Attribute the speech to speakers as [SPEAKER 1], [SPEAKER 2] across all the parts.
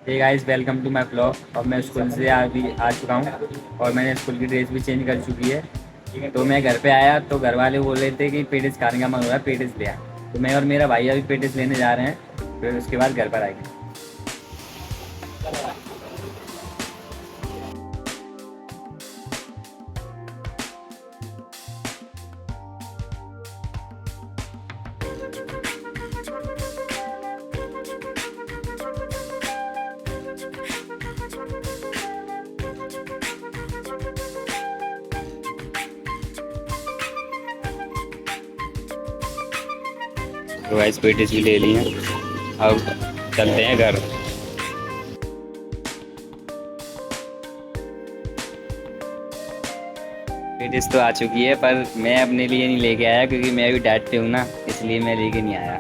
[SPEAKER 1] Hey guys, welcome to my blog. अब मैं school से अभी आ चुका हूँ और मैंने स्कूल की ड्रेस भी चेंज कर चुकी है। तो मैं घर पे आया तो घर वाले बोल रहे थे कि पेटिस खाने का मन हो रहा है, पेटिस ले आ। तो मैं और मेरा भाई अभी पेटिस लेने जा रहे हैं, फिर उसके बाद घर पर आएंगे। तो गाइस पेटिस भी ले ली हैं, अब चलते हैं घर। पेटिस तो आ चुकी है पर मैं अपने लिए नहीं लेके आया क्योंकि मैं अभी डाइट पे हूँ ना, इसलिए मैं लेके नहीं आया।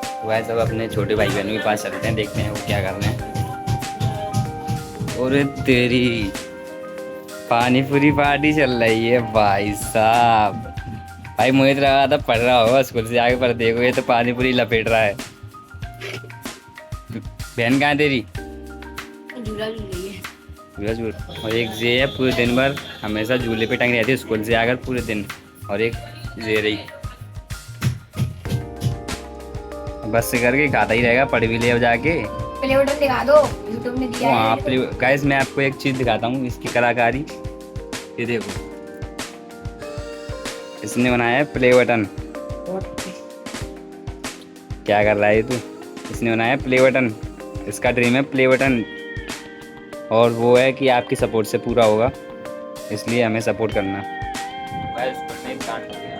[SPEAKER 1] तो गाइस अब अपने छोटे भाई बहनों के पास चलते हैं, देखते हैं वो क्या कर रहे हैं। और तेरी पानी पूरी पार्टी चल रही है भाई साहब। भाई मुझे तो लगा था पढ़ रहा होगा स्कूल से आके, पर देखो ये तो पानी पूरी लपेट रहा है। बहन कहाँ है तेरी?
[SPEAKER 2] झूला झूल रही है।
[SPEAKER 1] झूला झूल। और एक ये है पूरे दिन भर हमेशा झूले पे टंगी रहती है स्कूल से आकर पूरे दिन। और एक ये रही, बस से करके खाता ही रहेगा, पढ़ भी ले अब जाके।
[SPEAKER 2] प्ले बटन दिखा दो, यूट्यूब में दिया
[SPEAKER 1] वहाँ
[SPEAKER 2] है।
[SPEAKER 1] गाइस मैं आपको एक चीज़ दिखाता हूँ इसकी कलाकारी। ये देखो, इसने बनाया है प्ले बटन। क्या कर रहा है तू? इसने बनाया है प्ले बटन, इसका ड्रीम है प्ले बटन। और वो है कि आपकी सपोर्ट से पूरा होगा, इसलिए हमें सपोर्ट करना। एक कांड हो गया।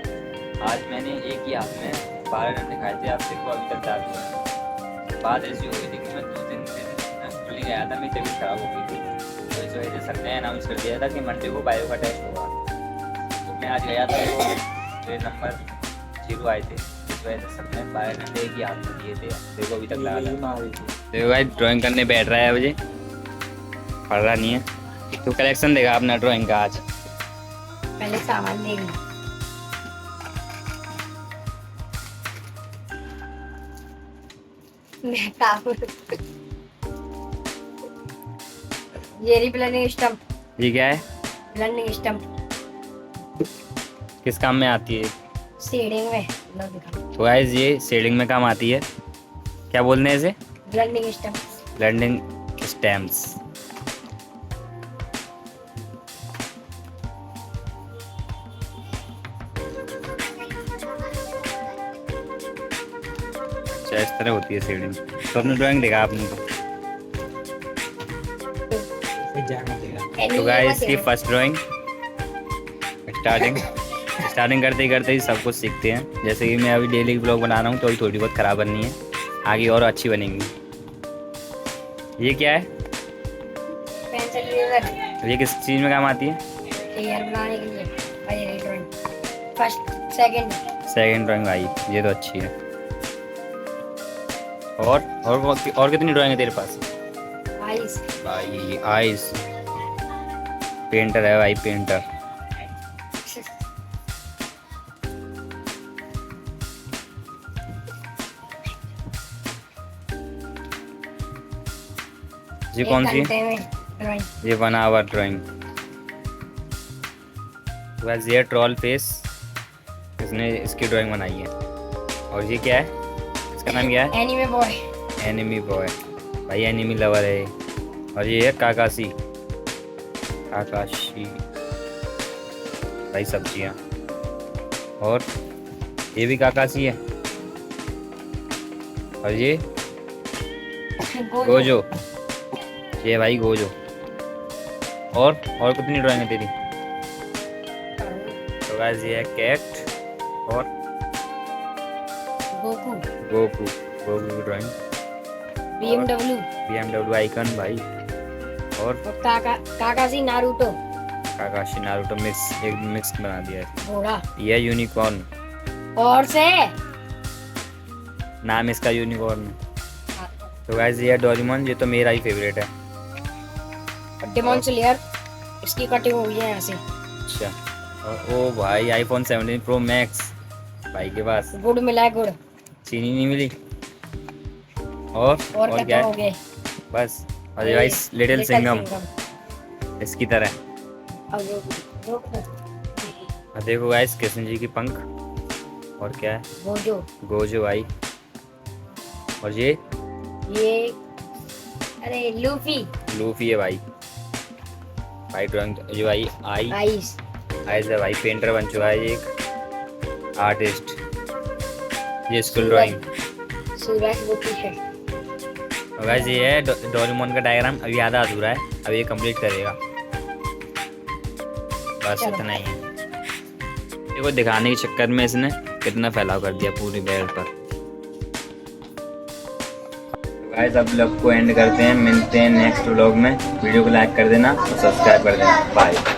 [SPEAKER 1] आज मैंने एक ही हाथ में 12 रन दिखाए थे, आपसे को अभी तक 4 बात ऐसी हो गई थी कि मैं 2 दिन से स्कूल नहीं गया था, मेरी तबीयत खराब हो गई थी। तो इस वजह से सर ने अनाउंस कर दिया था कि मंडे को बायो का टेस्ट होगा। तो मैं आज गया था, मेरे नंबर 0 आए थे। इस वजह से सर ने 12 घंटे एक ही हाथ में दिए थे, देखो अभी तक लगा था। देखो भाई ड्राइंग करने बैठ रहा है, मुझे पढ़ रहा नहीं है। तो कलेक्शन देगा अपना ड्राइंग का आज।
[SPEAKER 2] पहले सामान देगी। ये रही प्लानिंग स्टम्प।
[SPEAKER 1] ये क्या है?
[SPEAKER 2] प्लानिंग स्टम्प
[SPEAKER 1] किस काम में आती है?
[SPEAKER 2] शेडिंग में लो दिखा।
[SPEAKER 1] तो गाइस ये शेडिंग में काम आती है। क्या बोलने हैं इसे?
[SPEAKER 2] Blending stump.
[SPEAKER 1] Blending stamps. अच्छा इस तरह होती है शेडिंग। तो अपनी ड्राइंग देखा आपने तो गाइस की फर्स्ट ड्राइंग स्टार्टिंग करते ही सब कुछ सीखते हैं। जैसे कि मैं अभी डेली ब्लॉग बना रहा हूँ तो अभी थोड़ी बहुत ख़राब बननी है, आगे और अच्छी बनेंगी। ये क्या है?
[SPEAKER 2] Pencil reader.
[SPEAKER 1] ये किस चीज़ में काम आती है?
[SPEAKER 2] क्लियर बनाने के लिए। भाई ये ड्राइंग फर्स्ट सेकंड
[SPEAKER 1] ड्राइंग भाई, ये तो अच्छी है। और कितनी ड्राइंग है तेरे पास?
[SPEAKER 2] आइस।
[SPEAKER 1] भाई आइस पेंटर है भाई, पेंटर। ये कौन सी है? ये 1 आवर ड्राइंग। बस ये ट्रॉल फेस, इसने इसकी ड्राइंग बनाई है। और ये क्या है? इसका नाम क्या है?
[SPEAKER 2] Anime boy.
[SPEAKER 1] एनिमी बॉय भाई, एनिमी लवर है। और ये है काकाशी भाई, सब्जियाँ। और ये भी काकाशी है। और ये गोजो, ये भाई गोजो। और कितनी ड्राइंग है तेरी? तो गाइस ये है कैट और गोकू की ड्राइंग। BMW आइकन भाई। और
[SPEAKER 2] काकाशी नारुतो
[SPEAKER 1] मिक्स बना दिया है।
[SPEAKER 2] घोड़ा।
[SPEAKER 1] ये यूनिकॉर्न,
[SPEAKER 2] और से
[SPEAKER 1] नाम इसका यूनिकॉर्न है। तो गाइस ये डोरेमोन, ये तो मेरा ही फेवरेट है।
[SPEAKER 2] डेमोन स्लेयर, इसकी कटिंग हुई है यहाँ से।
[SPEAKER 1] अच्छा। और ओ भाई iPhone 17 Pro Max भाई के पास।
[SPEAKER 2] गुड़ मिला है, गुड़।
[SPEAKER 1] चीनी नहीं मिली।
[SPEAKER 2] और
[SPEAKER 1] क्या
[SPEAKER 2] खत्म
[SPEAKER 1] है
[SPEAKER 2] हो गए।
[SPEAKER 1] बस। और ये गाइस लिटिल सिंघम इसकी तरह।
[SPEAKER 2] अब
[SPEAKER 1] और देखो गाइस कृष्ण जी की पंख। और क्या है
[SPEAKER 2] गोजो।
[SPEAKER 1] गोजो भाई। और ये
[SPEAKER 2] अरे लूफी।
[SPEAKER 1] लूफी है भाई। भाई ड्राइंग ये भाई
[SPEAKER 2] आइस।
[SPEAKER 1] आइज है भाई, पेंटर बन चुका है ये एक आर्टिस्ट। ये स्कूल ड्राइंग।
[SPEAKER 2] सूरज वो टी-शर्ट।
[SPEAKER 1] और गाइस ये है डोरेमोन का डायग्राम अभी आधा अधूरा है, अब ये कंप्लीट करेगा। बस
[SPEAKER 2] चलो।
[SPEAKER 1] इतना ही है। देखो दिखाने के चक्कर में इसने कितना फैलाव कर दिया पूरी बेड पर। गाइस अब व्लॉग को एंड करते हैं, मिलते हैं नेक्स्ट व्लॉग में। वीडियो को लाइक कर देना और सब्सक्राइब कर देना। बाय।